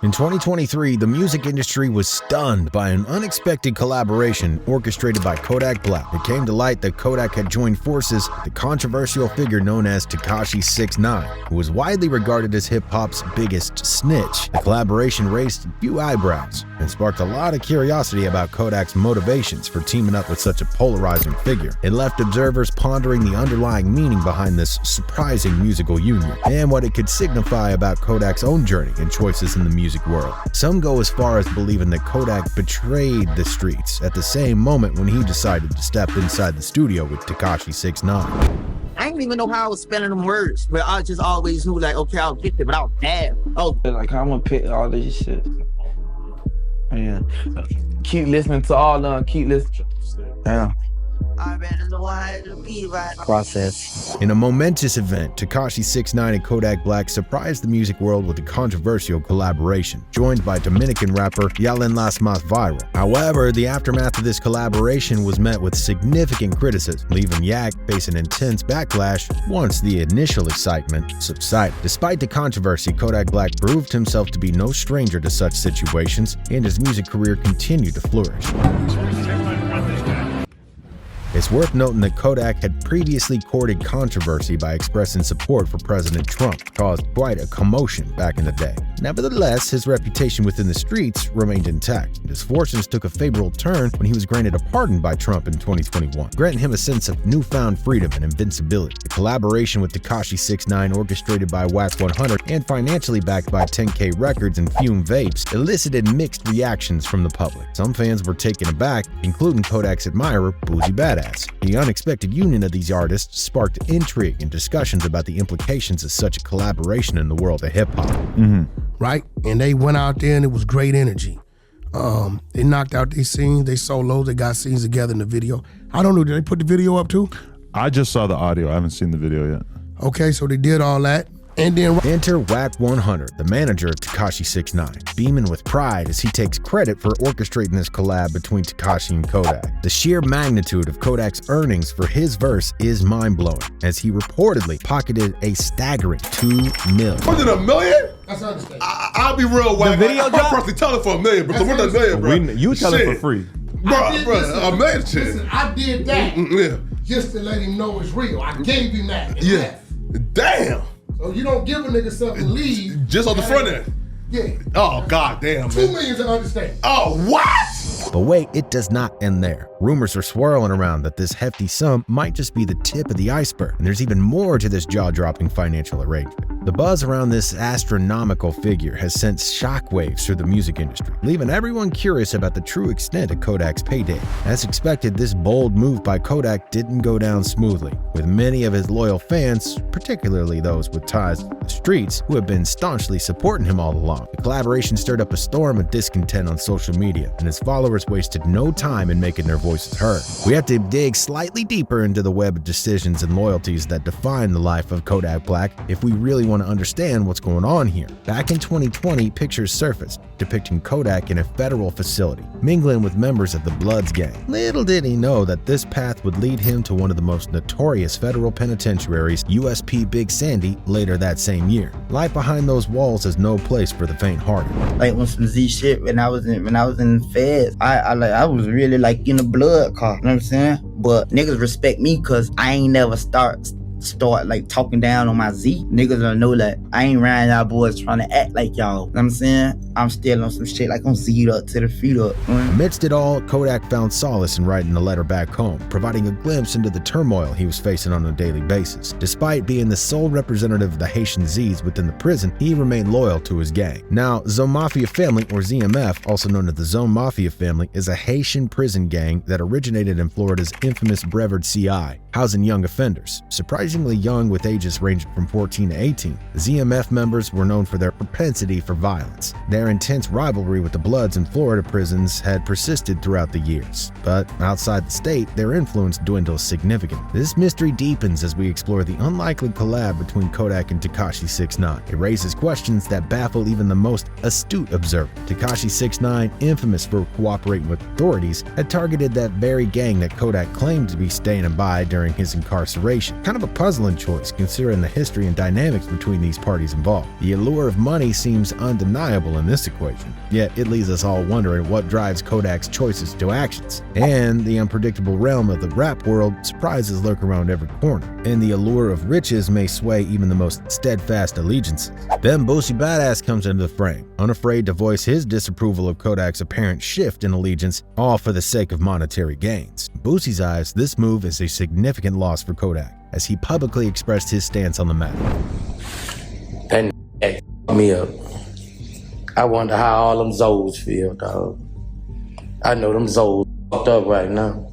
In 2023, the music industry was stunned by an unexpected collaboration orchestrated by Kodak Black. It came to light that Kodak had joined forces with the controversial figure known as Tekashi 6ix9ine, who was widely regarded as hip-hop's biggest snitch. The collaboration raised a few eyebrows and sparked a lot of curiosity about Kodak's motivations for teaming up with such a polarizing figure. It left observers pondering the underlying meaning behind this surprising musical union and what it could signify about Kodak's own journey and choices in the music world. Some go as far as believing that Kodak betrayed the streets at the same moment when he decided to step inside the studio with Tekashi 6ix9ine. I didn't even know how I was spelling them words, but I just always knew, like, okay, I'll get it, but I was bad. Oh, like, I'm gonna pick all this shit. Yeah. Keep listening to all of them, keep listening. Yeah. Process. In a momentous event, Tekashi 6ix9ine and Kodak Black surprised the music world with a controversial collaboration, joined by Dominican rapper Yalen Las Mas Viral. However, the aftermath of this collaboration was met with significant criticism, leaving Yak facing intense backlash once the initial excitement subsided. Despite the controversy, Kodak Black proved himself to be no stranger to such situations, and his music career continued to flourish. It's worth noting that Kodak had previously courted controversy by expressing support for President Trump, caused quite a commotion back in the day. Nevertheless, his reputation within the streets remained intact, and his fortunes took a favorable turn when he was granted a pardon by Trump in 2021, granting him a sense of newfound freedom and invincibility. The collaboration with Tekashi 6ix9ine, orchestrated by Wack 100 and financially backed by 10K Records and Fume Vapes, elicited mixed reactions from the public. Some fans were taken aback, including Kodak's admirer, Boosie Badass. The unexpected union of these artists sparked intrigue and discussions about the implications of such a collaboration in the world of hip-hop. Right? And they went out there and it was great energy. They knocked out these scenes, they solos, they got scenes together in the video. I don't know, did they put the video up too? I just saw the audio, I haven't seen the video yet. Okay, so they did all that. And then enter Wack 100, the manager of Tekashi 6ix9ine, beaming with pride as he takes credit for orchestrating this collab between Tekashi and Kodak. The sheer magnitude of Kodak's earnings for his verse is mind-blowing, as he reportedly pocketed a staggering $2 million. Was it $1 million? That's understandable. I'll be real, Wack. I'm personally telling for $1 million, but we're not $1 million, bro. You tell it for free. Bro, $1 million shit. Listen, I did that just to let him know it's real. I gave him that. Yeah. Damn. So you don't give a nigga something and leave. Just on the front end. Yeah. Oh, goddamn, man. $2 million to understand. Oh, what? But wait, it does not end there. Rumors are swirling around that this hefty sum might just be the tip of the iceberg, and there's even more to this jaw-dropping financial arrangement. The buzz around this astronomical figure has sent shockwaves through the music industry, leaving everyone curious about the true extent of Kodak's payday. As expected, this bold move by Kodak didn't go down smoothly, with many of his loyal fans, particularly those with ties to the streets, who have been staunchly supporting him all along. The collaboration stirred up a storm of discontent on social media, and his followers wasted no time in making their voices heard. We have to dig slightly deeper into the web of decisions and loyalties that define the life of Kodak Black if we really want to understand what's going on here. Back in 2020, pictures surfaced depicting Kodak in a federal facility, mingling with members of the Bloods gang. Little did he know that this path would lead him to one of the most notorious federal penitentiaries, USP Big Sandy, later that same year. Life behind those walls is no place for the faint-hearted. Like when some Z shit, when I was in feds, I was really like in the blood car, you know what I'm saying? But niggas respect me cause I ain't never start like talking down on my Z. Niggas don't know that I ain't around y'all boys trying to act like y'all. You know what I'm saying? I'm still on some shit like I'm Z'd up to the feet up. Amidst it all, Kodak found solace in writing a letter back home, providing a glimpse into the turmoil he was facing on a daily basis. Despite being the sole representative of the Haitian Z's within the prison, he remained loyal to his gang. Now, Zone Mafia Family, or ZMF, also known as the Zone Mafia Family, is a Haitian prison gang that originated in Florida's infamous Brevard CI, housing young offenders. Surprisingly young, with ages ranging from 14 to 18, the ZMF members were known for their propensity for violence. Their intense rivalry with the Bloods in Florida prisons had persisted throughout the years, but outside the state, their influence dwindles significantly. This mystery deepens as we explore the unlikely collab between Kodak and Tekashi 6ix9ine. It raises questions that baffle even the most astute observer. Tekashi 6ix9ine, infamous for cooperating with authorities, had targeted that very gang that Kodak claimed to be standing by during his incarceration. Kind of a puzzling choice considering the history and dynamics between these parties involved. The allure of money seems undeniable variable in this equation. Yet it leaves us all wondering what drives Kodak's choices to actions. And the unpredictable realm of the rap world, surprises lurk around every corner, and the allure of riches may sway even the most steadfast allegiances. Then Boosie Badass comes into the frame, unafraid to voice his disapproval of Kodak's apparent shift in allegiance, all for the sake of monetary gains. In Boosie's eyes, this move is a significant loss for Kodak, as he publicly expressed his stance on the matter. That me up. I wonder how all them Zoes feel, dog. I know them Zoes fucked up right now.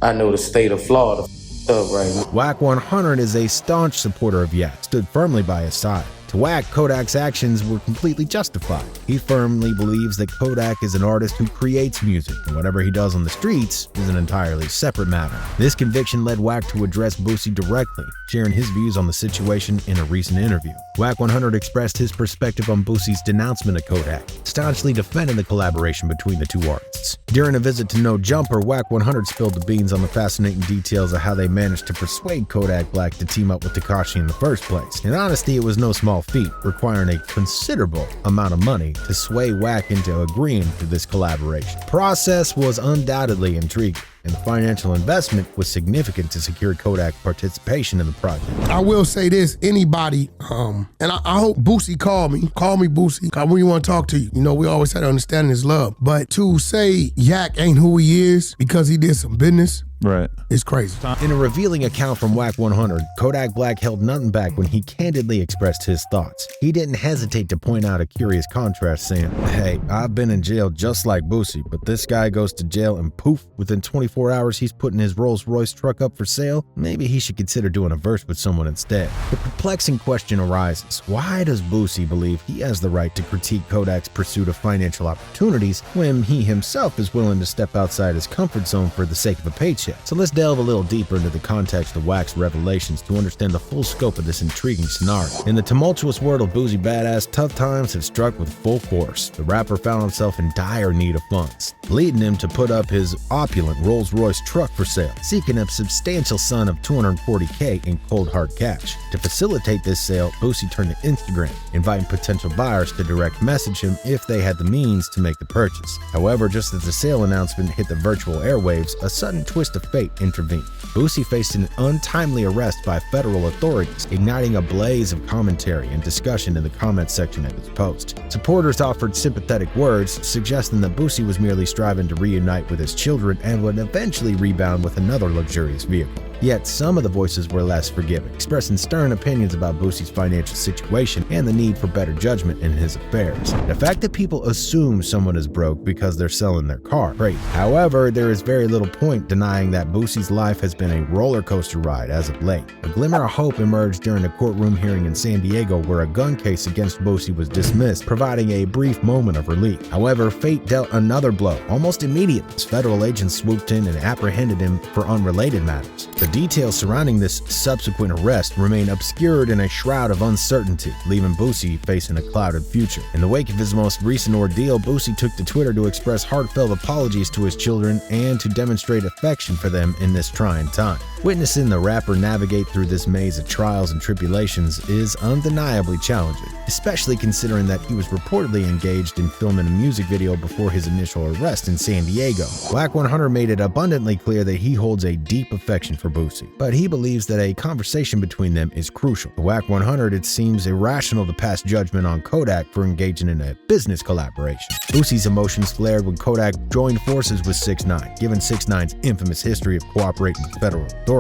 I know the state of Florida up right now. Wack 100 is a staunch supporter of Yak, stood firmly by his side. To Wack, Kodak's actions were completely justified. He firmly believes that Kodak is an artist who creates music, and whatever he does on the streets is an entirely separate matter. This conviction led Wack to address Boosie directly, sharing his views on the situation in a recent interview. Wack 100 expressed his perspective on Boosie's denouncement of Kodak, staunchly defending the collaboration between the two artists. During a visit to No Jumper, Wack 100 spilled the beans on the fascinating details of how they managed to persuade Kodak Black to team up with Tekashi in the first place. In honesty, it was no small feat, requiring a considerable amount of money to sway Wack into agreeing to this collaboration. The process was undoubtedly intriguing, and the financial investment was significant to secure Kodak's participation in the project. I will say this, anybody, and I hope Boosie call me Boosie, cause we want to talk to you. You know, we always had to understand his love, but to say Yak ain't who he is because he did some business, right, it's crazy. In a revealing account from Wack 100, Kodak Black held nothing back when he candidly expressed his thoughts. He didn't hesitate to point out a curious contrast, saying, "Hey, I've been in jail just like Boosie, but this guy goes to jail and poof, within 24 hours he's putting his Rolls-Royce truck up for sale. Maybe he should consider doing a verse with someone instead." The perplexing question arises, why does Boosie believe he has the right to critique Kodak's pursuit of financial opportunities when he himself is willing to step outside his comfort zone for the sake of a paycheck? So let's delve a little deeper into the context of Wack's revelations to understand the full scope of this intriguing scenario. In the tumultuous world of Boosie Badass, tough times have struck with full force. The rapper found himself in dire need of funds, leading him to put up his opulent Rolls-Royce truck for sale, seeking a substantial sum of $240K in cold hard cash. To facilitate this sale, Boosie turned to Instagram, inviting potential buyers to direct message him if they had the means to make the purchase. However, just as the sale announcement hit the virtual airwaves, a sudden twist of fate intervened. Boosie faced an untimely arrest by federal authorities, igniting a blaze of commentary and discussion in the comments section of his post. Supporters offered sympathetic words, suggesting that Boosie was merely striving to reunite with his children and would eventually rebound with another luxurious vehicle. Yet some of the voices were less forgiving, expressing stern opinions about Boosie's financial situation and the need for better judgment in his affairs. The fact that people assume someone is broke because they're selling their car, great. However, there is very little point denying that Boosie's life has been a roller coaster ride as of late. A glimmer of hope emerged during a courtroom hearing in San Diego where a gun case against Boosie was dismissed, providing a brief moment of relief. However, fate dealt another blow almost immediately as federal agents swooped in and apprehended him for unrelated matters. The details surrounding this subsequent arrest remain obscured in a shroud of uncertainty, leaving Boosie facing a clouded future. In the wake of his most recent ordeal, Boosie took to Twitter to express heartfelt apologies to his children and to demonstrate affection for them in this trying time. Witnessing the rapper navigate through this maze of trials and tribulations is undeniably challenging, especially considering that he was reportedly engaged in filming a music video before his initial arrest in San Diego. Wack 100 made it abundantly clear that he holds a deep affection for Boosie, but he believes that a conversation between them is crucial. To Wack 100, it seems irrational to pass judgment on Kodak for engaging in a business collaboration. Boosie's emotions flared when Kodak joined forces with 6ix9ine, given 6ix9ine's infamous history of cooperating with federal authorities.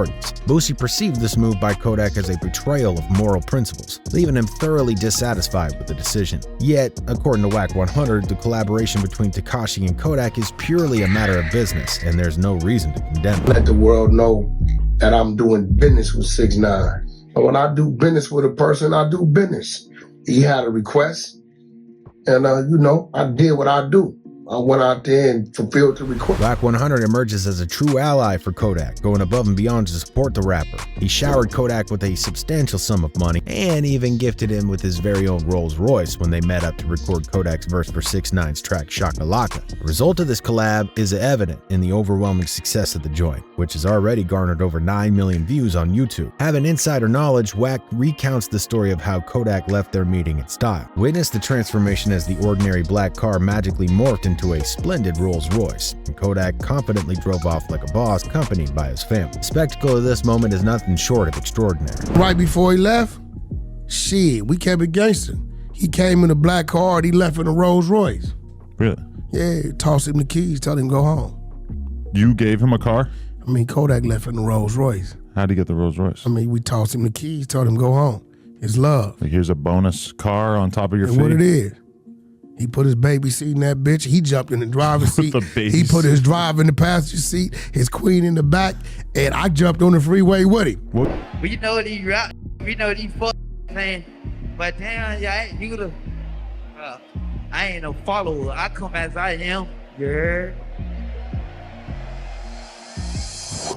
Boosie perceived this move by Kodak as a betrayal of moral principles, leaving him thoroughly dissatisfied with the decision. Yet, according to Wack 100, the collaboration between Tekashi and Kodak is purely a matter of business, and there's no reason to condemn it. Let the world know that I'm doing business with 6ix9ine. And when I do business with a person, I do business. He had a request, and I did what I do. I went out there and fulfilled the request. Black 100 emerges as a true ally for Kodak, going above and beyond to support the rapper. He showered Kodak with a substantial sum of money and even gifted him with his very own Rolls Royce when they met up to record Kodak's verse for 6ix9ine's track Shakalaka. The result of this collab is evident in the overwhelming success of the joint, which has already garnered over 9 million views on YouTube. Having insider knowledge, Wack recounts the story of how Kodak left their meeting in style. Witness the transformation as the ordinary black car magically morphed into a splendid Rolls Royce, and Kodak confidently drove off like a boss, accompanied by his family. The spectacle of this moment is nothing short of extraordinary. Right before he left, shit, we kept it gangster. He came in a black car and he left in a Rolls Royce. Really? Yeah, tossed him the keys, told him go home. You gave him a car? I mean, Kodak left in a Rolls Royce. How'd he get the Rolls Royce? I mean, we tossed him the keys, told him go home. It's love. Like, here's a bonus car on top of your And fee? what it is, he put his baby seat in that bitch. He jumped in the driver's seat. The baby He put his driver in the passenger seat, his queen in the back, and I jumped on the freeway with him. What? We know these rap, we know these fuck man, but damn, yeah, you the, I ain't no follower. I come as I am. Yeah.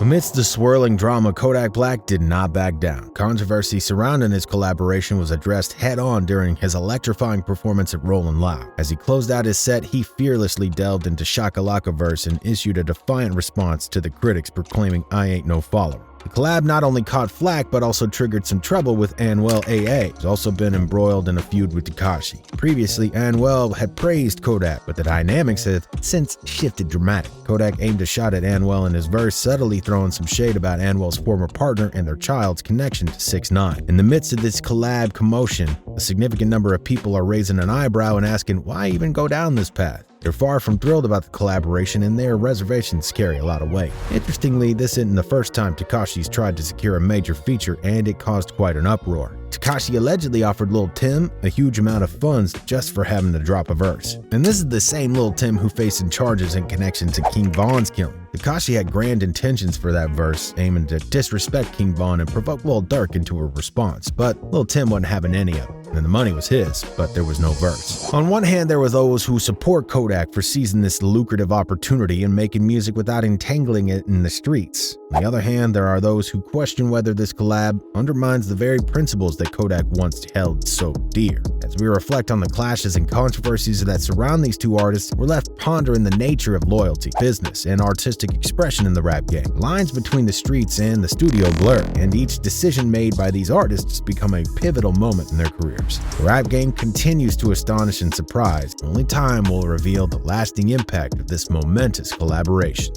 Amidst the swirling drama, Kodak Black did not back down. Controversy surrounding his collaboration was addressed head-on during his electrifying performance at Rollin' Loud. As he closed out his set, he fearlessly delved into Shakalaka verse and issued a defiant response to the critics proclaiming, "I ain't no follower." The collab not only caught flack, but also triggered some trouble with Anwell AA, who's also been embroiled in a feud with Tekashi. Previously, Anwell had praised Kodak, but the dynamics have since shifted dramatically. Kodak aimed a shot at Anwell in his verse, subtly throwing some shade about Anwell's former partner and their child's connection to 6ix9ine. In the midst of this collab commotion, a significant number of people are raising an eyebrow and asking, why even go down this path? They're far from thrilled about the collaboration, and their reservations carry a lot of weight. Interestingly, this isn't the first time Tekashi's tried to secure a major feature, and it caused quite an uproar. Tekashi allegedly offered Lil Tim a huge amount of funds just for having to drop a verse. And this is the same Lil Tim who faced charges in connection to King Von's killing. Tekashi had grand intentions for that verse, aiming to disrespect King Von and provoke Lil Durk into a response, but Lil Tim wasn't having any of it, and the money was his, but there was no verse. On one hand, there were those who support Kodak for seizing this lucrative opportunity and making music without entangling it in the streets. On the other hand, there are those who question whether this collab undermines the very principles that Kodak once held so dear. As we reflect on the clashes and controversies that surround these two artists, we're left pondering the nature of loyalty, business, and artistic expression in the rap game. Lines between the streets and the studio blur, and each decision made by these artists become a pivotal moment in their careers. The rap game continues to astonish and surprise. Only time will reveal the lasting impact of this momentous collaboration.